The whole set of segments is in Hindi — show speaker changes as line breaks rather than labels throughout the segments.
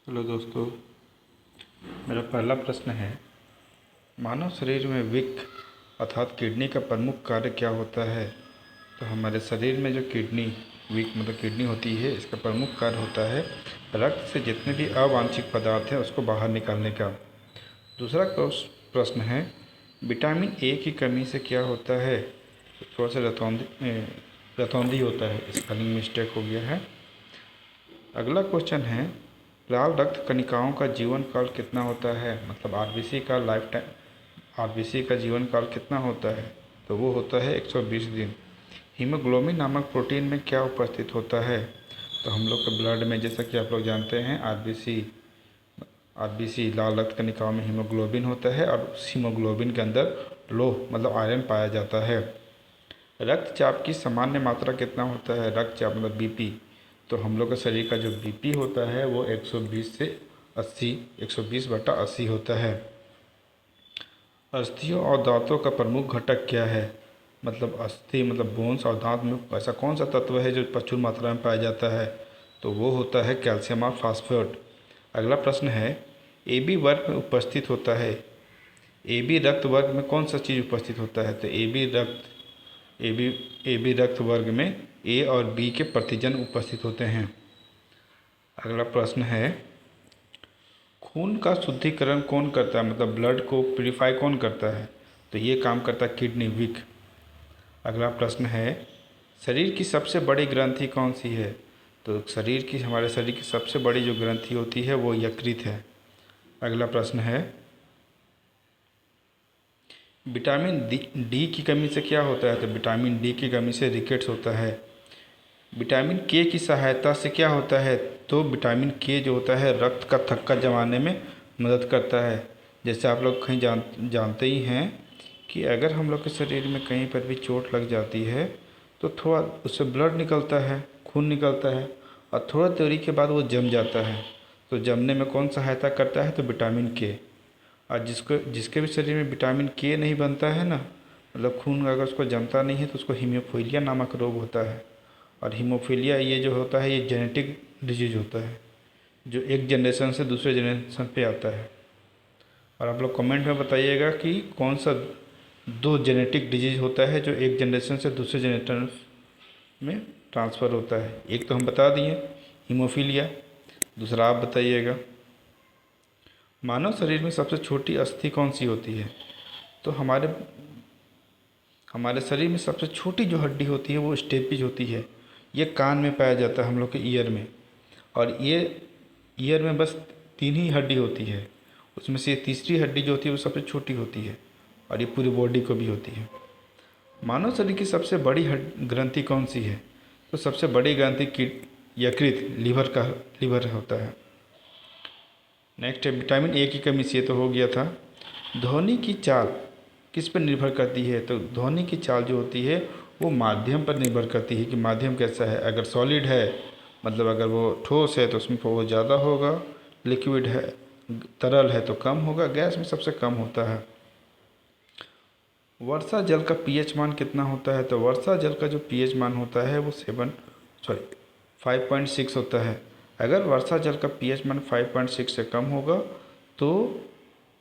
हेलो दोस्तों, मेरा पहला प्रश्न है। मानव शरीर में विक अर्थात किडनी का प्रमुख कार्य क्या होता है? तो हमारे शरीर में जो किडनी विक मतलब किडनी होती है, इसका प्रमुख कार्य होता है रक्त से जितने भी अवांछित पदार्थ हैं उसको बाहर निकालने का। दूसरा प्रश्न है, विटामिन ए की कमी से क्या होता है? थोड़ा सा रतौंधी होता है, स्पेलिंग मिस्टेक हो गया है। अगला क्वेश्चन है, लाल रक्त कणिकाओं का जीवन काल कितना होता है? मतलब आरबीसी का लाइफ टाइम आरबीसी का जीवन काल कितना होता है? तो वो होता है 120 दिन। हीमोग्लोबिन नामक प्रोटीन में क्या उपस्थित होता है? तो हम लोग के ब्लड में, जैसा कि आप लोग जानते हैं, आरबीसी लाल रक्त कणिकाओं में हीमोग्लोबिन होता है और उस हीमोग्लोबिन के अंदर लोह मतलब आयरन पाया जाता है। रक्तचाप की सामान्य मात्रा कितना होता है? रक्तचाप मतलब बीपी। तो हम लोग के शरीर का जो बीपी होता है वो 120 से 80 120/80 होता है। अस्थियों और दांतों का प्रमुख घटक क्या है? मतलब अस्थि मतलब बोन्स और दांत में ऐसा कौन सा तत्व है जो प्रचुर मात्रा में पाया जाता है? तो वो होता है कैल्शियम और फास्फोरेट। अगला प्रश्न है, ए बी वर्ग में उपस्थित होता है। ए बी रक्त वर्ग में कौन सा चीज़ उपस्थित होता है? तो ए बी रक्त वर्ग में ए और बी के प्रतिजन उपस्थित होते हैं। अगला प्रश्न है, खून का शुद्धिकरण कौन करता है? मतलब ब्लड को प्यूरिफाई कौन करता है? तो ये काम करता है किडनी विक। अगला प्रश्न है, शरीर की सबसे बड़ी ग्रंथि कौन सी है? तो हमारे शरीर की सबसे बड़ी जो ग्रंथि होती है वो यकृत है। अगला प्रश्न है, विटामिन डी की कमी से क्या होता है? तो विटामिन डी की कमी से रिकेट्स होता है। विटामिन के की सहायता से क्या होता है? तो विटामिन के जो होता है रक्त का थक्का जमाने में मदद करता है। जैसे आप लोग कहीं जानते ही हैं कि अगर हम लोग के शरीर में कहीं पर भी चोट लग जाती है तो थोड़ा उससे ब्लड निकलता है, खून निकलता है और थोड़ा देरी के बाद वो जम जाता है। तो जमने में कौन सहायता करता है? तो विटामिन के। और जिसके भी शरीर में विटामिन के नहीं बनता है ना, मतलब खून अगर उसको जमता नहीं है तो उसको हीमोफीलिया नामक रोग होता है। और हीमोफीलिया ये जो होता है ये जेनेटिक डिजीज होता है जो एक जनरेशन से दूसरे जनरेशन पे आता है। और आप लोग कमेंट में बताइएगा कि कौन सा दो जेनेटिक डिजीज होता है जो एक जनरेशन से दूसरे जनरेशन में ट्रांसफ़र होता है। एक तो हम बता दिए, हीमोफीलिया। दूसरा आप बताइएगा। मानव शरीर में सबसे छोटी अस्थि कौन सी होती है? तो हमारे शरीर में सबसे छोटी जो हड्डी होती है वो स्टेपिज होती है। ये कान में पाया जाता है, हम लोग के ईयर में। और ये ईयर में बस 3 ही हड्डी होती है, उसमें से ये तीसरी हड्डी जो होती है वो सबसे छोटी होती है और ये पूरी बॉडी को भी होती है। मानव शरीर की सबसे बड़ी ग्रंथि कौन सी है? तो सबसे बड़ी ग्रंथि की यकृत लीवर होता है। नेक्स्ट है, विटामिन ए की कमी से, ये तो हो गया था। ध्वनि की चाल किस पर निर्भर करती है? तो ध्वनि की चाल जो होती है वो माध्यम पर निर्भर करती है कि माध्यम कैसा है। अगर सॉलिड है मतलब अगर वो ठोस है तो उसमें वो ज़्यादा होगा, लिक्विड है तरल है तो कम होगा, गैस में सबसे कम होता है। वर्षा जल का पीएच मान कितना होता है? तो वर्षा जल का जो पीएच मान होता है वो 5.6 होता है। अगर वर्षा जल का पीएच मान 5.6 से कम होगा तो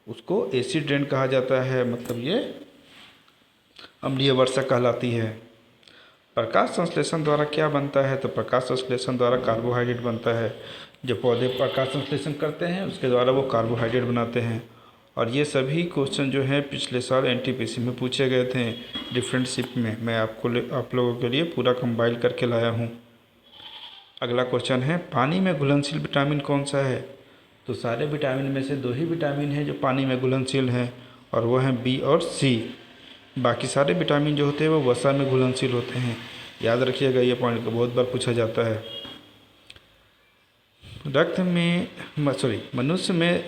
उसको एसिड रेन कहा जाता है, मतलब ये अम्लीय वर्षा कहलाती है। प्रकाश संश्लेषण द्वारा क्या बनता है? तो प्रकाश संश्लेषण द्वारा कार्बोहाइड्रेट बनता है। जो पौधे प्रकाश संश्लेषण करते हैं उसके द्वारा वो कार्बोहाइड्रेट बनाते हैं। और ये सभी क्वेश्चन जो हैं पिछले साल एनटीपीसी में पूछे गए थे डिफरेंट शिफ्ट में। मैं आप लोगों के लिए पूरा कंपाइल करके लाया हूँ। अगला क्वेश्चन है, पानी में घुलनशील विटामिन कौन सा है? तो सारे विटामिन में से 2 ही विटामिन हैं जो पानी में घुलनशील हैं और वो हैं बी और सी। बाकी सारे विटामिन जो होते हैं वो वसा में घुलनशील होते हैं। याद रखिएगा, ये पॉइंट को बहुत बार पूछा जाता है।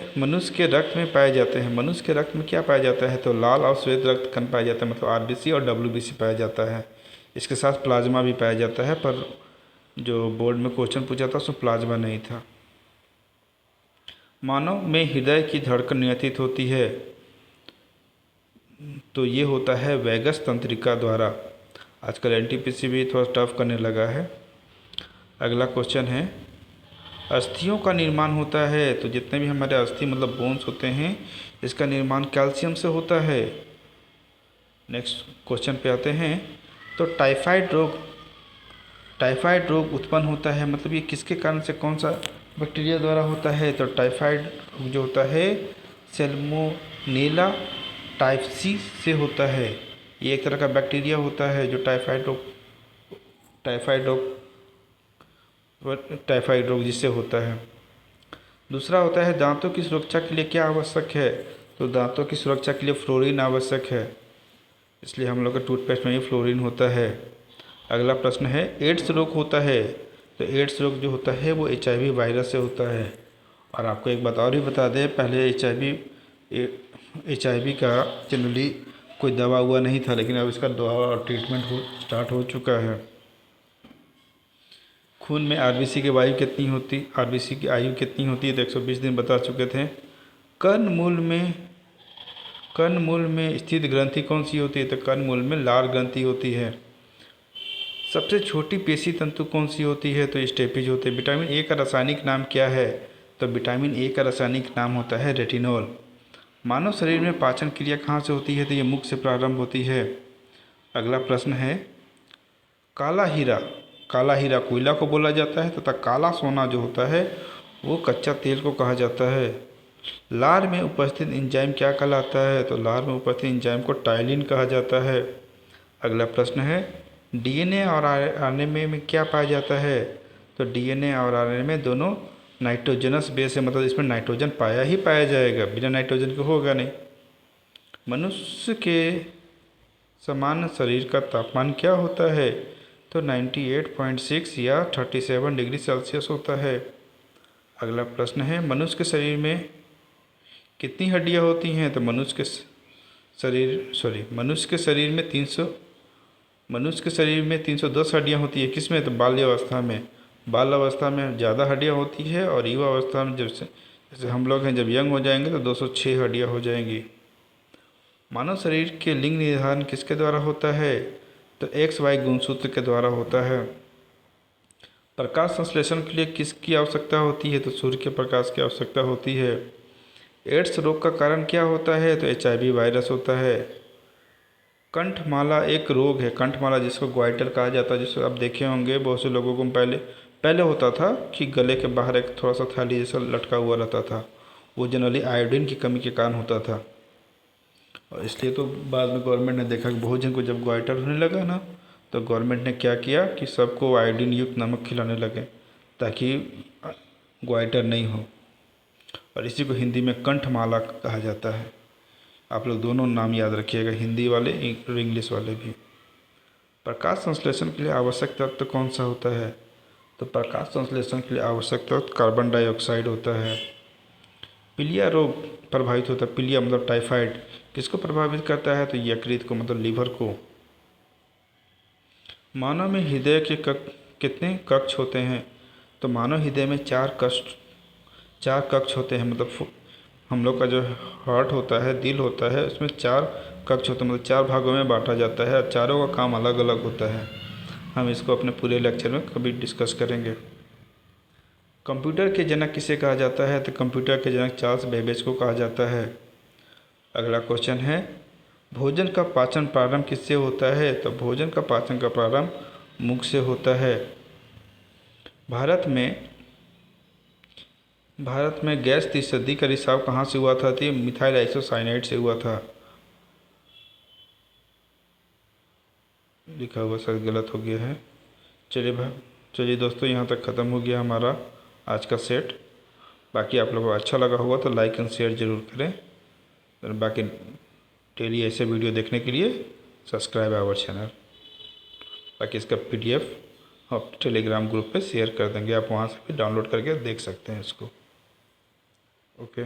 मनुष्य के रक्त में पाए जाते हैं। मनुष्य के रक्त में क्या पाया जाता है? तो लाल और श्वेत रक्त कण पाया जाता है, मतलब आरबीसी और डब्ल्यूबीसी पाया जाता है। इसके साथ प्लाज्मा भी पाया जाता है, पर जो बोर्ड में क्वेश्चन पूछा था उसमें प्लाज्मा नहीं था। मानव में हृदय की धड़कन नियंत्रित होती है तो ये होता है वैगस तंत्रिका द्वारा। आजकल एनटीपीसी भी थोड़ा टफ करने लगा है। अगला क्वेश्चन है, अस्थियों का निर्माण होता है, तो जितने भी हमारे अस्थि मतलब बोन्स होते हैं, इसका निर्माण कैल्शियम से होता है। नेक्स्ट क्वेश्चन पे आते हैं। तो टाइफाइड रोग उत्पन्न होता है, मतलब ये किसके कारण से, कौन सा बैक्टीरिया द्वारा होता है? तो टाइफाइड जो होता है सैल्मोनेला टाइफसी से होता है। ये एक तरह का बैक्टीरिया होता है जो टाइफाइड रोग टाइफाइड रोग जिससे होता है। दूसरा होता है दांतों की सुरक्षा के लिए क्या आवश्यक है? तो दांतों की सुरक्षा के लिए फ्लोरीन आवश्यक है, इसलिए हम लोग के टूथपेस्ट में ही फ्लोरीन होता है। अगला प्रश्न है एड्स रोग होता है, तो एड्स रोग जो होता है वो HIV वायरस से होता है। और आपको एक बात और भी बता दें, पहले HIV का जनरली कोई दवा हुआ नहीं था, लेकिन अब इसका दवा और ट्रीटमेंट स्टार्ट हो चुका है। खून में RBC की आयु कितनी होती है? तो 120 दिन बता चुके थे। कर्ण मूल में स्थित ग्रंथि कौन सी होती है? तो कर्ण मूल में लार ग्रंथि होती है। सबसे छोटी पेशी तंतु कौन सी होती है? तो स्टेपिज होते हैं। विटामिन ए का रासायनिक नाम क्या है? तो विटामिन ए का रासायनिक नाम होता है रेटिनॉल। मानव शरीर में पाचन क्रिया कहाँ से होती है? तो ये मुख से प्रारंभ होती है। अगला प्रश्न है काला हीरा कोयला को बोला जाता है, तथा काला सोना जो होता है वो कच्चा तेल को कहा जाता है। लार में उपस्थित एंजाइम क्या कहलाता है? तो लार में उपस्थित एंजाइम को टाइलिन कहा जाता है। अगला प्रश्न है DNA और RNA में क्या पाया जाता है? तो DNA और RNA में दोनों नाइट्रोजनस बेस है, मतलब इसमें नाइट्रोजन पाया जाएगा, बिना नाइट्रोजन के होगा नहीं। मनुष्य के सामान्य शरीर का तापमान क्या होता है? तो 98.6 या 37 डिग्री सेल्सियस होता है। अगला प्रश्न है मनुष्य के शरीर में कितनी हड्डियां होती हैं? तो मनुष्य के शरीर में 310 हड्डियां होती है। किसमें? तो बाल अवस्था में ज़्यादा हड्डियां होती है, और युवा अवस्था में जैसे हम लोग हैं, जब यंग हो जाएंगे तो 206 हड्डियां हो जाएंगी। मानव शरीर के लिंग निर्धारण किसके द्वारा होता है? तो XY गुणसूत्र के द्वारा होता है। प्रकाश संश्लेषण के लिए किसकी आवश्यकता होती है? तो सूर्य के प्रकाश की आवश्यकता होती है। एड्स रोग का कारण क्या होता है? तो HIV वायरस होता है। कंठमाला एक रोग है, कंठमाला जिसको ग्वाइटर कहा जाता है, जिसको आप देखे होंगे बहुत से लोगों को पहले होता था कि गले के बाहर एक थोड़ा सा थैली जैसा लटका हुआ रहता था, वो जनरली आयोडीन की कमी के कारण होता था। और इसलिए तो बाद में गवर्नमेंट ने देखा कि बहुत जन को जब ग्वाइटर होने लगा ना, तो गवर्नमेंट ने क्या किया कि सबको आयोडीन युक्त नमक खिलाने लगे ताकि ग्वाइटर नहीं हो, और इसी को हिंदी में कंठमाला कहा जाता है। आप लोग दोनों नाम याद रखिएगा, हिंदी वाले और इंग्लिश वाले भी। प्रकाश संश्लेषण के लिए आवश्यक तत्व कौन सा होता है? तो प्रकाश संश्लेषण के लिए आवश्यक तत्व कार्बन डाइऑक्साइड होता है। पीलिया रोग प्रभावित होता है, पीलिया मतलब टाइफाइड किसको प्रभावित करता है? तो यकृत को, मतलब लीवर को। मानव में हृदय के कितने कक्ष होते हैं? तो मानव हृदय में 4 कक्ष होते हैं, मतलब हम लोग का जो हार्ट होता है, दिल होता है, उसमें 4 कक्ष होते हैं, मतलब 4 भागों में बांटा जाता है, और चारों का काम अलग अलग होता है। हम इसको अपने पूरे लेक्चर में कभी डिस्कस करेंगे। कंप्यूटर के जनक किसे कहा जाता है? तो कंप्यूटर के जनक चार्ल्स बेबेज को कहा जाता है। अगला क्वेश्चन है भोजन का पाचन प्रारंभ किससे होता है? तो भोजन का पाचन का प्रारंभ मुख से होता है। भारत में गैस 30 सदी का रिसाव कहाँ से हुआ था? तो मिथाइल आइसोसाइनाइड से हुआ था। लिखा हुआ शायद गलत हो गया है। चलिए दोस्तों, यहाँ तक ख़त्म हो गया हमारा आज का सेट। बाकी आप लोगों को अच्छा लगा होगा तो लाइक एंड शेयर ज़रूर करें, और बाकी डेली ऐसे वीडियो देखने के लिए सब्सक्राइब आवर चैनल। बाकी इसका PDF हम टेलीग्राम ग्रुप पे शेयर कर देंगे, आप वहाँ से भी डाउनलोड करके देख सकते हैं इसको। ओके।